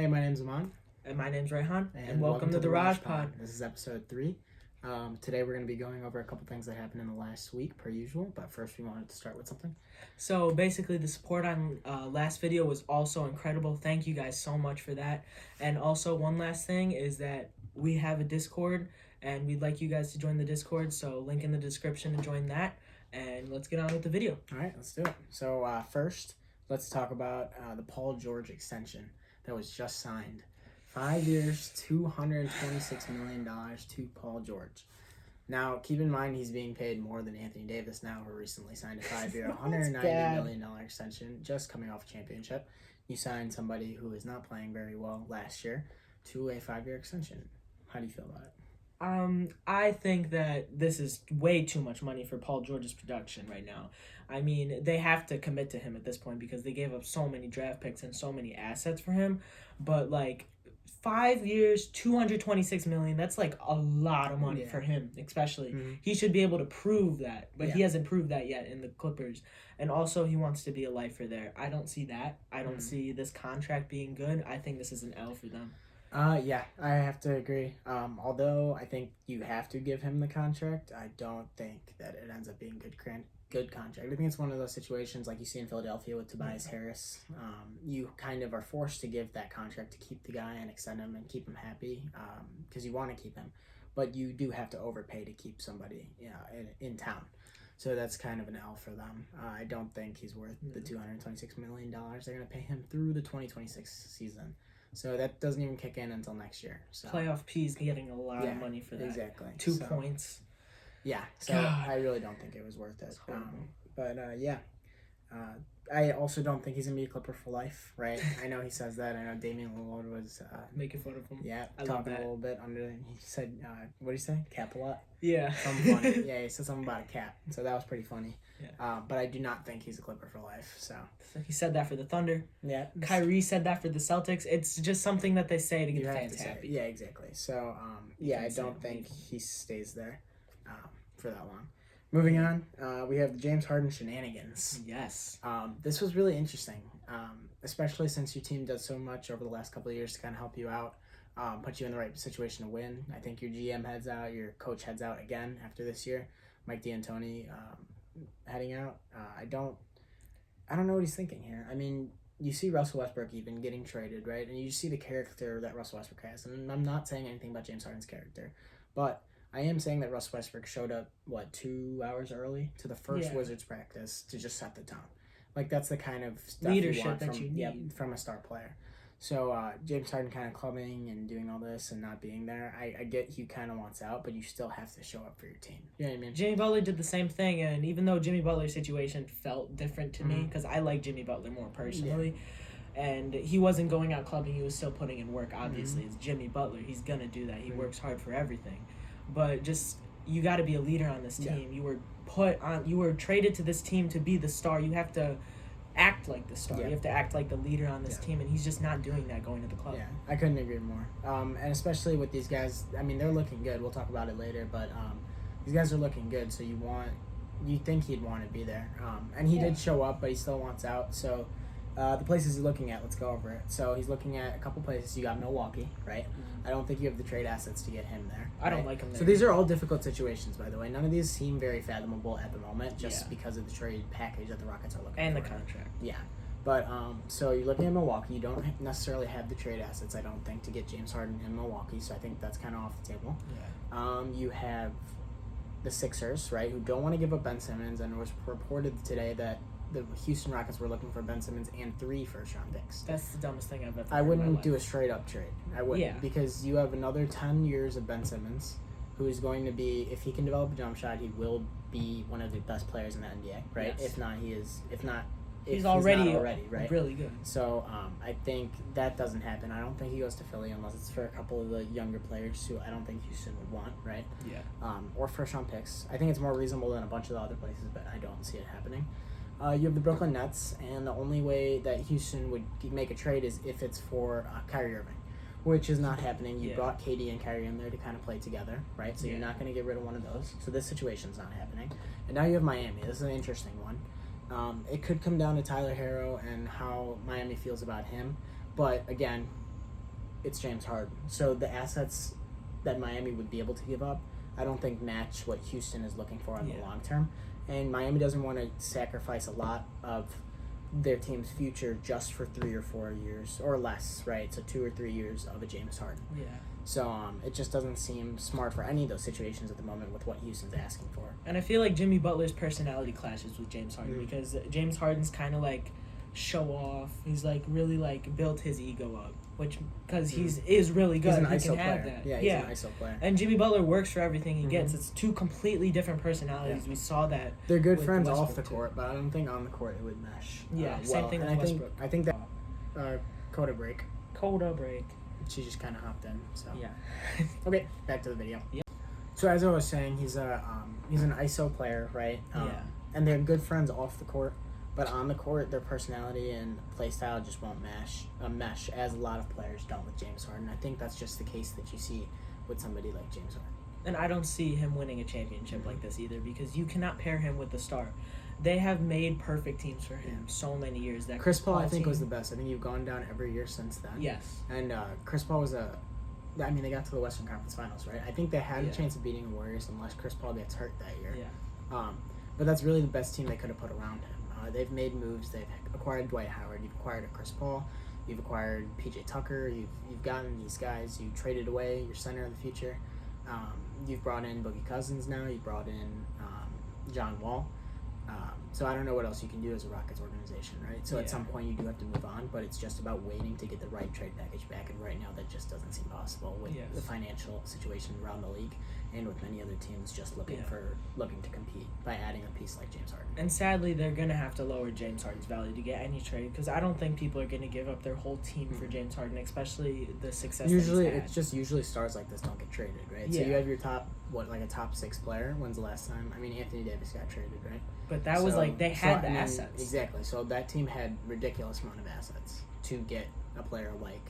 Hey, my name's Amaan. And my name's Reyhan. And welcome to the Raj Pod. This is episode 3. Today we're going to be going over a couple things that happened in the last week, per usual. But first, we wanted to start with something. So basically, the support on last video was also incredible. Thank you guys so much for that. And also, one last thing is that we have a Discord, and we'd like you guys to join the Discord. So link in the description to join that. And let's get on with the video. All right, let's do it. So first, let's talk about the Paul George extension that was just signed. 5 years, $226 million to Paul George. Now, keep in mind he's being paid more than Anthony Davis now, who recently signed a 5-year, $190 million extension, just coming off a championship. You signed somebody who is not playing very well last year to a 5-year extension. How do you feel about it? I think that this is way too much money for Paul George's production right now. I mean, they have to commit to him at this point because they gave up so many draft picks and so many assets for him. But, 5 years, $226 million, that's a lot of money for him, especially. Mm-hmm. He should be able to prove that, but he hasn't proved that yet in the Clippers. And also, he wants to be a lifer there. I don't see that. I don't see this contract being good. I think this is an L for them. Yeah, I have to agree. Although I think you have to give him the contract, I don't think that it ends up being good contract. I think it's one of those situations like you see in Philadelphia with Tobias Harris. You kind of are forced to give that contract to keep the guy and extend him and keep him happy because you want to keep him. But you do have to overpay to keep somebody in town. So that's kind of an L for them. I don't think he's worth the $226 million. They're going to pay him through the 2026 season. So that doesn't even kick in until next year. So. Playoff P's getting a lot of money for that. Exactly. 2 points. Yeah, so God. I really don't think it was worth it. I also don't think he's going to be a Clipper for life, right? I know he says that. I know Damian Lillard was... making fun of him. Yeah, talking a little bit under... He said, what did he say? Cap a lot? Yeah. Something funny. Yeah, he said something about a cap. So that was pretty funny. Yeah. But I do not think he's a Clipper for life, so... He said that for the Thunder. Yeah. Kyrie said that for the Celtics. It's just something that they say to get the fans happy. Yeah, exactly. So, I don't think he stays there for that long. Moving on, we have the James Harden shenanigans. Yes. This was really interesting, especially since your team does so much over the last couple of years to kind of help you out, put you in the right situation to win. I think your GM heads out, your coach heads out again after this year. Mike D'Antoni heading out. I don't know what he's thinking here. I mean, you see Russell Westbrook even getting traded, right? And you see the character that Russell Westbrook has. And I'm not saying anything about James Harden's character, but I am saying that Russell Westbrook showed up, 2 hours early to the first Wizards practice to just set the tone. That's the kind of stuff leadership you want from a star player. So James Harden kind of clubbing and doing all this and not being there. I get he kind of wants out, but you still have to show up for your team. You know what I mean? Jimmy Butler did the same thing, and even though Jimmy Butler's situation felt different to me, because I like Jimmy Butler more personally, and he wasn't going out clubbing, he was still putting in work, obviously. It's Jimmy Butler. He's going to do that. He works hard for everything. But just, you got to be a leader on this team. You were traded to this team to be the star. You have to act like the star. You have to act like the leader on this team, and he's just not doing that going to the club. Yeah, I couldn't agree more. And especially with these guys, I mean, they're looking good. We'll talk about it later, but these guys are looking good, so you think he'd want to be there. And he did show up, but he still wants out, so... the places he's looking at, let's go over it. So he's looking at a couple places. You got Milwaukee, right? I don't think you have the trade assets to get him there. I don't like him there. So these are all difficult situations, by the way. None of these seem very fathomable at the moment, just because of the trade package that the Rockets are looking for. And the contract. Yeah. But, so you're looking at Milwaukee. You don't necessarily have the trade assets, I don't think, to get James Harden in Milwaukee. So I think that's kind of off the table. Yeah. You have the Sixers, right, who don't want to give up Ben Simmons. And it was reported today that the Houston Rockets were looking for Ben Simmons and 3 first-round picks. That's the dumbest thing I've ever heard. I wouldn't do a straight-up trade. I wouldn't. Yeah. Because you have another 10 years of Ben Simmons, who is going to be, if he can develop a jump shot, he will be one of the best players in the NBA, right? Yes. If not, he is. If not, he's already right? Really good. So I think that doesn't happen. I don't think he goes to Philly unless it's for a couple of the younger players who I don't think Houston would want, right? Yeah. Or first-round picks. I think it's more reasonable than a bunch of the other places, but I don't see it happening. You have the Brooklyn Nets, and the only way that Houston would make a trade is if it's for Kyrie Irving, which is not happening. You brought KD and Kyrie in there to kind of play together, right? So you're not going to get rid of one of those. So this situation's not happening. And now you have Miami. This is an interesting one. It could come down to Tyler Herro and how Miami feels about him. But, again, it's James Harden. So the assets that Miami would be able to give up, I don't think match what Houston is looking for in the long term. And Miami doesn't want to sacrifice a lot of their team's future just for 3 or 4 years or less, right? So 2 or 3 years of a James Harden. Yeah. So it just doesn't seem smart for any of those situations at the moment with what Houston's asking for. And I feel like Jimmy Butler's personality clashes with James Harden because James Harden's kind of like show off. He's like really like built his ego up, which because is really good. He's an he ISO can player. have that. Yeah, he's an ISO player. And Jimmy Butler works for everything he gets. It's two completely different personalities. We saw that. They're good friends off the court, but I don't think on the court it would mesh. Yeah, same thing with Westbrook. I think that Coda break. She just kind of hopped in. So yeah. Okay, back to the video. Yeah. So as I was saying, he's an ISO player, right? And they're good friends off the court, but on the court, their personality and play style just won't mesh as a lot of players don't with James Harden. I think that's just the case that you see with somebody like James Harden. And I don't see him winning a championship like this either because you cannot pair him with the star. They have made perfect teams for him so many years. That Chris Paul, I think, was the best. I think you've gone down every year since then. Yes. And Chris Paul was they got to the Western Conference Finals, right? I think they had a chance of beating the Warriors unless Chris Paul gets hurt that year. Yeah. But that's really the best team they could have put around him. They've made moves. They've acquired Dwight Howard. You've acquired a Chris Paul. You've acquired PJ Tucker. You've gotten these guys. You traded away your center of the future. You've brought in Boogie Cousins now. You brought in John Wall. So I don't know what else you can do as a Rockets organization, right? So at some point you do have to move on, but it's just about waiting to get the right trade package back. And right now that just doesn't seem possible with the financial situation around the league and with many other teams just looking to compete by adding a piece like James Harden. And sadly, they're going to have to lower James Harden's value to get any trade because I don't think people are going to give up their whole team for James Harden, especially the success Usually, that he's had. it's just usually stars like this don't get traded, right? Yeah. So you have your a top 6 player. When's the last time? I mean, Anthony Davis got traded, right? But that was like they had the assets. Exactly. So that team had ridiculous amount of assets to get a player like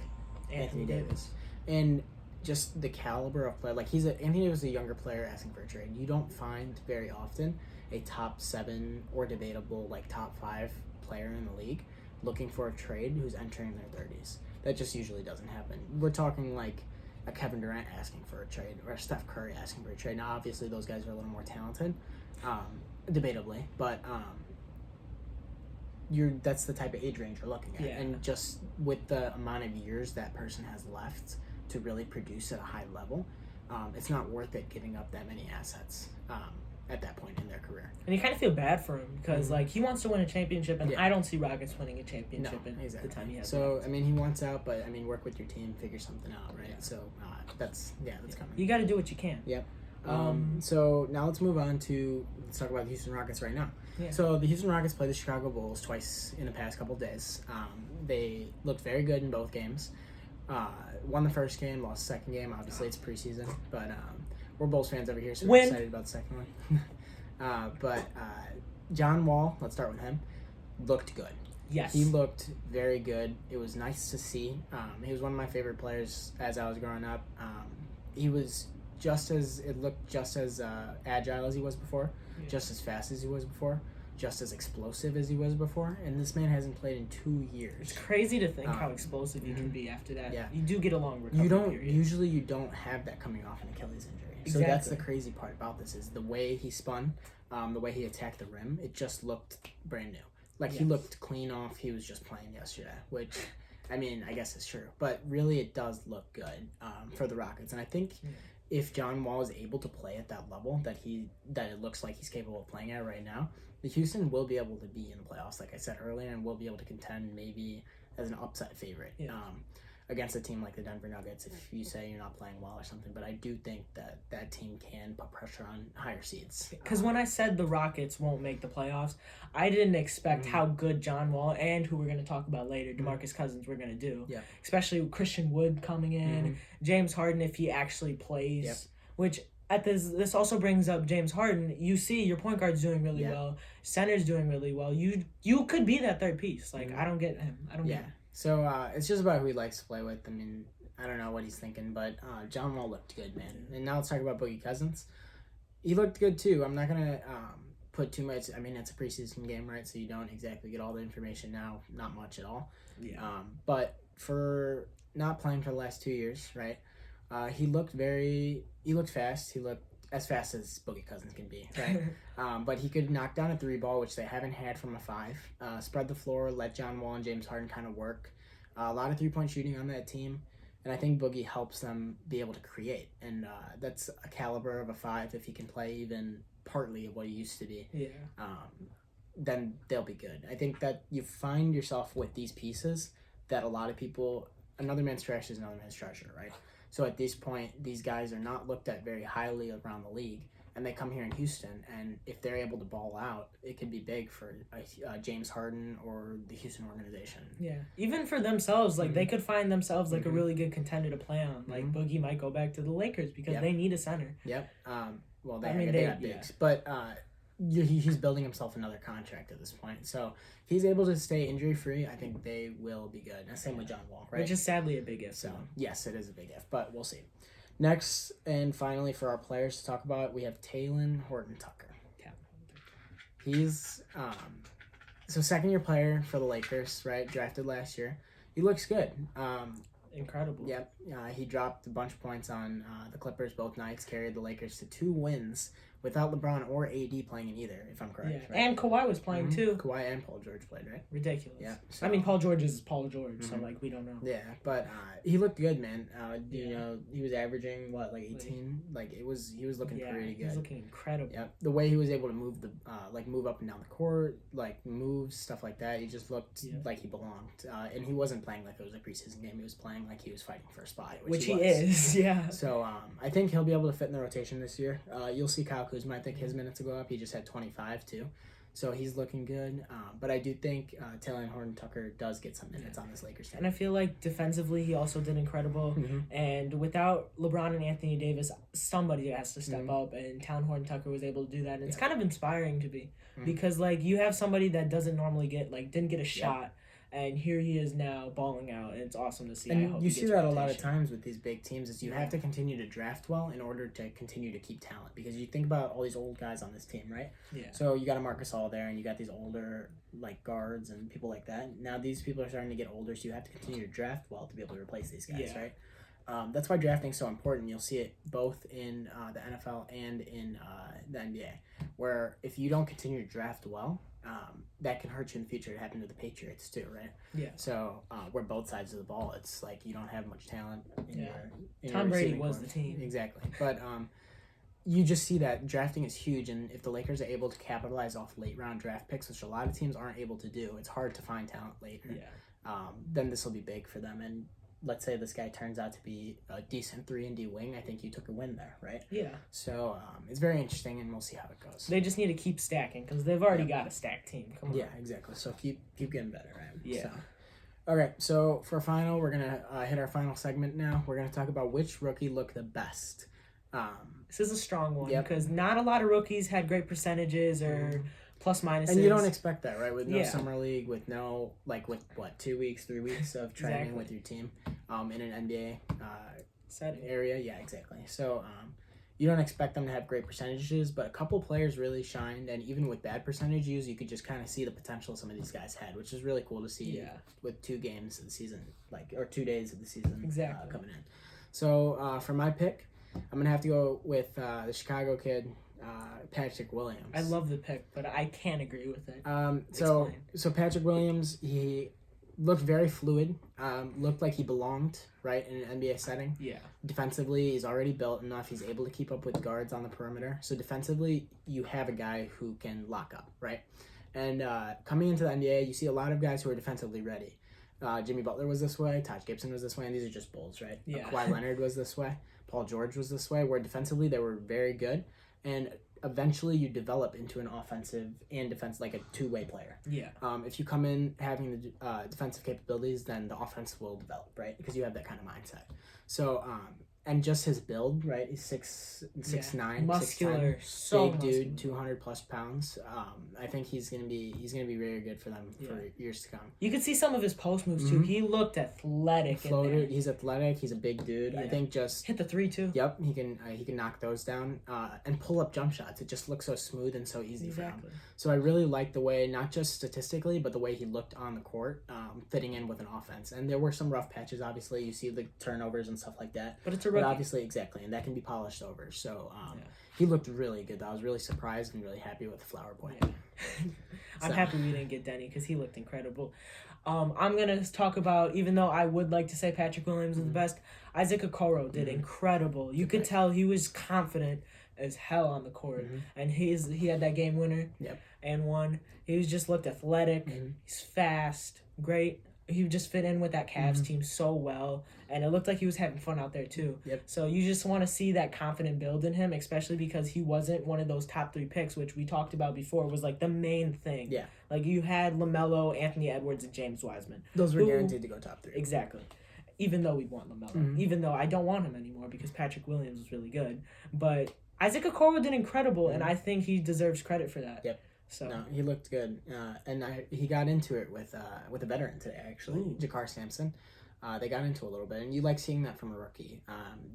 Anthony Davis. And just the caliber of player, like Anthony Davis is a younger player asking for a trade. You don't find very often a top 7 or debatable like top 5 player in the league looking for a trade who's entering their 30s. That just usually doesn't happen. We're talking like a Kevin Durant asking for a trade or a Steph Curry asking for a trade. Now, obviously, those guys are a little more talented, debatably, but that's the type of age range you're looking at. Yeah. And just with the amount of years that person has left to really produce at a high level, it's not worth it giving up that many assets at that point in their career. And you kind of feel bad for him because like he wants to win a championship, and I don't see Rockets winning a championship exactly. the time he has. So left. I mean, he wants out, but I mean, work with your team, figure something out, right? So that's coming. You got to do what you can. Yep. So now let's move on to talk about the Houston Rockets right now. Yeah. So the Houston Rockets played the Chicago Bulls twice in the past couple of days. They looked very good in both games. Won the first game, lost the second game. Obviously, it's preseason, but we're Bulls fans over here, so we're excited about the second one. But John Wall, let's start with him, looked good. Yes. He looked very good. It was nice to see. He was one of my favorite players as I was growing up. He was just as agile as he was before, just as fast as he was before, just as explosive as he was before, and this man hasn't played in 2 years. It's crazy to think how explosive you can be after that. Yeah. You do get a long recovery period. Usually you don't have that coming off an Achilles injury. Exactly. So that's the crazy part about this is the way he spun, the way he attacked the rim, it just looked brand new. Like he looked clean off, he was just playing yesterday, which I mean, I guess it's true. But really it does look good for the Rockets. And I think if John Wall is able to play at that level that it looks like he's capable of playing at right now, the Houston will be able to be in the playoffs, like I said earlier, and will be able to contend maybe as an upset favorite against a team like the Denver Nuggets if you say you're not playing well or something. But I do think that team can put pressure on higher seeds. Because when I said the Rockets won't make the playoffs, I didn't expect how good John Wall and who we're going to talk about later, DeMarcus Cousins, were going to do. Yeah. Especially with Christian Wood coming in, James Harden if he actually plays, which at this also brings up James Harden. You see your point guard's doing really well, center's doing really well. You could be that third piece. Like I don't get him. I don't get him. So it's just about who he likes to play with. I mean, I don't know what he's thinking, but John Wall looked good, man. And now let's talk about Boogie Cousins. He looked good too. I'm not gonna put too much. I mean, it's a preseason game, right? So you don't exactly get all the information now. Not much at all. Yeah. But for not playing for the last 2 years, right? He looked fast. He looked as fast as Boogie Cousins can be, right? But he could knock down a 3-ball, which they haven't had from a 5. Spread the floor, let John Wall and James Harden kind of work. A lot of 3-point shooting on that team. And I think Boogie helps them be able to create. And that's a caliber of a 5 if he can play even partly of what he used to be. Yeah. Then they'll be good. I think that you find yourself with these pieces that a lot of people, another man's trash is another man's treasure, right? So at this point, these guys are not looked at very highly around the league. And they come here in Houston, and if they're able to ball out, it could be big for James Harden or the Houston organization. Yeah, even for themselves, like they could find themselves like a really good contender to play on. Like Boogie might go back to the Lakers because they need a center. Yep. Well, they got bigs, but he's building himself another contract at this point. So if he's able to stay injury free, I think they will be good. And same with John Wall, right? Which is sadly a big if. So yes, it is a big if, but we'll see. Next, and finally, for our players to talk about, we have Talen Horton-Tucker. He's second-year player for the Lakers, right? Drafted last year. He looks good. Incredible. Yep. He dropped a bunch of points on the Clippers both nights, carried the Lakers to 2 wins without LeBron or AD playing in either, if I'm correct. Yeah. Right? And Kawhi was playing too. Kawhi and Paul George played, right? Ridiculous. Yeah. So, I mean, Paul George is Paul George, so like we don't know. Yeah, but he looked good, man. You know, he was averaging what, like 18? Like he was looking pretty good. He was looking incredible. Yeah. The way he was able to move move up and down the court, like moves, stuff like that. He just looked like he belonged. And he wasn't playing like it was a preseason game. He was playing like he was fighting for a spot, which he is. Yeah. So I think he'll be able to fit in the rotation this year. You'll see Kyle Kuzma. I think his minutes will go up. He just had 25 too. So he's looking good. But I do think Talen Horton-Tucker does get some minutes on this Lakers team. And I feel like defensively he also did incredible. And without LeBron and Anthony Davis, somebody has to step up. And Talen Horton-Tucker was able to do that. And it's kind of inspiring to be. Because like you have somebody that doesn't normally didn't get a shot. And here he is now balling out, and it's awesome to see. And you see that a lot of times with these big teams is you have to continue to draft well in order to continue to keep talent. Because you think about all these old guys on this team, right? Yeah. So you got a Marcus All there, and you got these older like guards and people like that. Now these people are starting to get older, so you have to continue to draft well to be able to replace these guys, right? That's why drafting is so important. You'll see it both in the NFL and in the NBA, where if you don't continue to draft well, that can hurt you in the future. It happened to the Patriots too, right? Yeah. So we're both sides of the ball. It's like you don't have much talent. Tom Brady was the team. Exactly. But you just see that drafting is huge, and if the Lakers are able to capitalize off late round draft picks, which a lot of teams aren't able to do, it's hard to find talent later. Yeah. Then this will be big for them. And let's say this guy turns out to be a decent 3-and-D wing, I think you took a win there, right? Yeah. So it's very interesting, and we'll see how it goes. They just need to keep stacking because they've already got a stacked team. Come on. Yeah, exactly. So keep getting better, right? Yeah. So, okay, so for final, we're going to hit our final segment now. We're going to talk about which rookie looked the best. This is a strong one because not a lot of rookies had great percentages or plus minuses. And you don't expect that, right? With no summer league, with no, with 2 weeks, 3 weeks of training with your team in an NBA setting area. Yeah, exactly. So you don't expect them to have great percentages, but a couple players really shined. And even with bad percentages, you could just kind of see the potential some of these guys had, which is really cool to see with 2 games of the season, or 2 days of the season coming in. So for my pick, I'm going to have to go with the Chicago kid, Patrick Williams. I love the pick, but I can't agree with it. So Patrick Williams, he looked very fluid. Looked like he belonged, right, in an NBA setting. Yeah. Defensively, he's already built enough. He's able to keep up with guards on the perimeter. So defensively, you have a guy who can lock up, right? And coming into the NBA, you see a lot of guys who are defensively ready. Jimmy Butler was this way. Taj Gibson was this way. And these are just bulls, right? Yeah. Kawhi Leonard was this way. Paul George was this way, where defensively they were very good. And eventually you develop into an offensive and defense, like a two-way player. Yeah. If you come in having the defensive capabilities, then the offense will develop, right? Because you have that kind of mindset. So and just his build, right? He's 6'9", muscular, 6'10", so big dude, muscular. 200+ pounds. I think he's gonna be very good for them for years to come. You could see some of his post moves too. He looked athletic. Floater. He's athletic. He's a big dude. I think just hit the 3 too. Yep, he can knock those down and pull up jump shots. It just looks so smooth and so easy for him. So I really like the way, not just statistically, but the way he looked on the court, fitting in with an offense. And there were some rough patches. Obviously, you see the turnovers and stuff like that. But it's a rookie. But obviously, exactly, and that can be polished over. So he looked really good. I was really surprised and really happy with Flower Boy. Yeah. I'm happy we didn't get Denny because he looked incredible. I'm going to talk about, even though I would like to say Patrick Williams is the best, Isaac Okoro did incredible. You could tell he was confident as hell on the court. And he had that game winner and won. He just looked athletic. He's fast, great. He just fit in with that Cavs team so well, and it looked like he was having fun out there too. So you just want to see that confident build in him, especially because he wasn't one of those top 3 picks, which we talked about before was like the main thing. Like you had LaMelo, Anthony Edwards, and James Wiseman. Those were guaranteed to go top 3. Exactly. Even though we want LaMelo, even though I don't want him anymore because Patrick Williams was really good, but Isaac Okoro did incredible, and I think he deserves credit for that. So no, he looked good, and he got into it with a veteran today actually, Jakar Sampson. They got into a little bit, and you like seeing that from a rookie.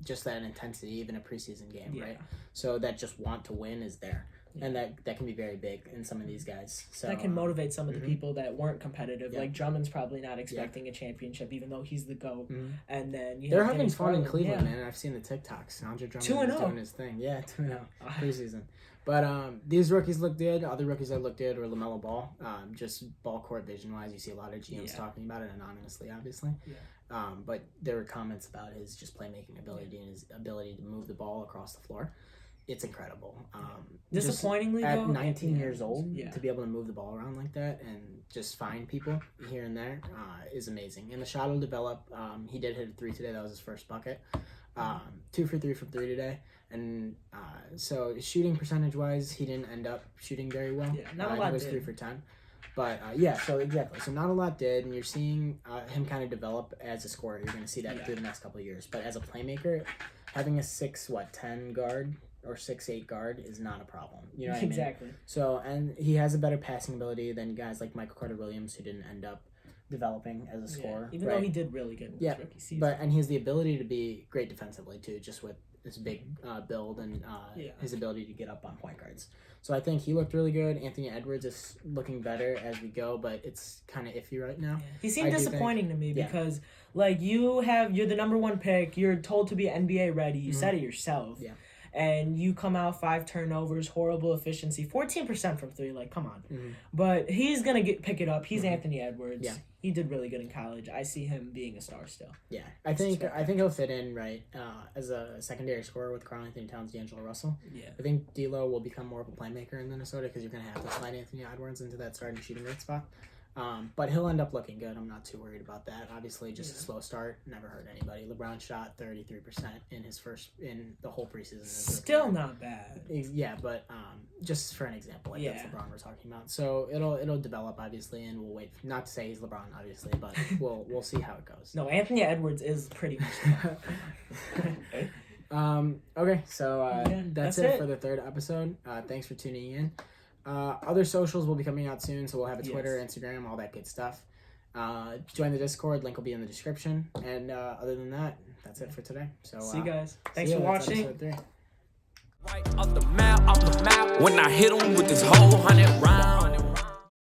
Just that intensity, even a preseason game, right? So that just want to win is there, and that can be very big in some of these guys. So that can motivate some of the people that weren't competitive. Like Drummond's probably not expecting a championship, even though he's the GOAT. And then they're having fun in Cleveland, man. I've seen the TikToks. Andre Drummond is 2-0. doing his thing. Yeah, 2-0 preseason. But these rookies look good. Other rookies that look good were LaMelo Ball. Just ball court vision-wise, you see a lot of GMs talking about it anonymously, obviously. But there were comments about his just playmaking ability and his ability to move the ball across the floor. It's incredible. Disappointingly, at 19 years old, to be able to move the ball around like that and just find people here and there is amazing. And the shot will develop. He did hit a 3 today. That was his first bucket. 2 for 3 from 3 today. And so shooting percentage-wise, he didn't end up shooting very well. Not a lot. He was 3 for 10. But, so exactly. So not a lot did, and you're seeing him kind of develop as a scorer. You're going to see that through the next couple of years. But as a playmaker, having a 6'10" guard or 6'8" guard is not a problem. You know what I mean? Exactly. So, and he has a better passing ability than guys like Michael Carter-Williams, who didn't end up developing as a scorer. Even though he did really good in his rookie season. And he has the ability to be great defensively, too, just with his big build and his ability to get up on point guards. So I think he looked really good. Anthony Edwards is looking better as we go, but it's kind of iffy right now. He seemed disappointing to me because, like, you're the number 1 pick. You're told to be NBA ready. You said it yourself. And you come out 5 turnovers, horrible efficiency, 14% from 3. Like, come on. But he's gonna pick it up. He's Anthony Edwards. He did really good in college. I see him being a star still. I think he'll fit in right as a secondary scorer with Karl Anthony Towns, D'Angelo Russell. I think D'Lo will become more of a playmaker in Minnesota because you're gonna have to slide Anthony Edwards into that starting shooting guard spot. But he'll end up looking good. I'm not too worried about that. Obviously, just a slow start never hurt anybody. LeBron shot 33% in the whole preseason. Still not bad. Yeah, but just for an example, that's LeBron we're talking about. So it'll develop obviously, and we'll wait. Not to say he's LeBron, obviously, but we'll see how it goes. No, Anthony Edwards is pretty much. Okay, so that's it for the 3rd episode. Thanks for tuning in. Other socials will be coming out soon, so we'll have a Twitter, Instagram, all that good stuff. Join the Discord, link will be in the description. And other than that, that's it for today. So see you guys. Thanks for watching. Right off the map, when I hit him with this whole 100 round.